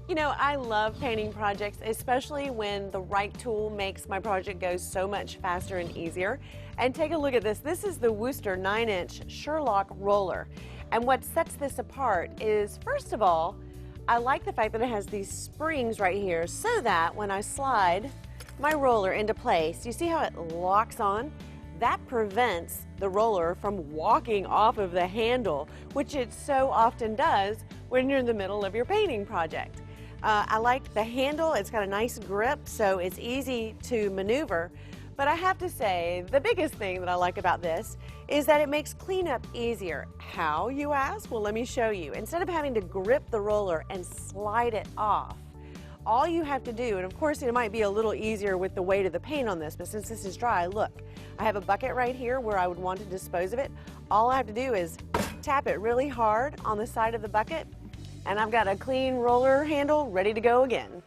You know, I love painting projects, especially when the right tool makes my project go so much faster and easier. And take a look at this. This is the Wooster 9-inch Sherlock roller. And what sets this apart is, first of all, I like the fact that it has these springs right here so that when I slide my roller into place, you see how it locks on? That prevents the roller from walking off of the handle, which it so often does when you're in the middle of your painting project. I like the handle. It's got a nice grip, so it's easy to maneuver. But I have to say, the biggest thing that I like about this is that it makes cleanup easier. How, you ask? Well, let me show you. Instead of having to grip the roller and slide it off, all you have to do, and of course it might be a little easier with the weight of the paint on this, but since this is dry, look, I have a bucket right here where I would want to dispose of it. All I have to do is tap it really hard on the side of the bucket, and I've got a clean roller handle ready to go again.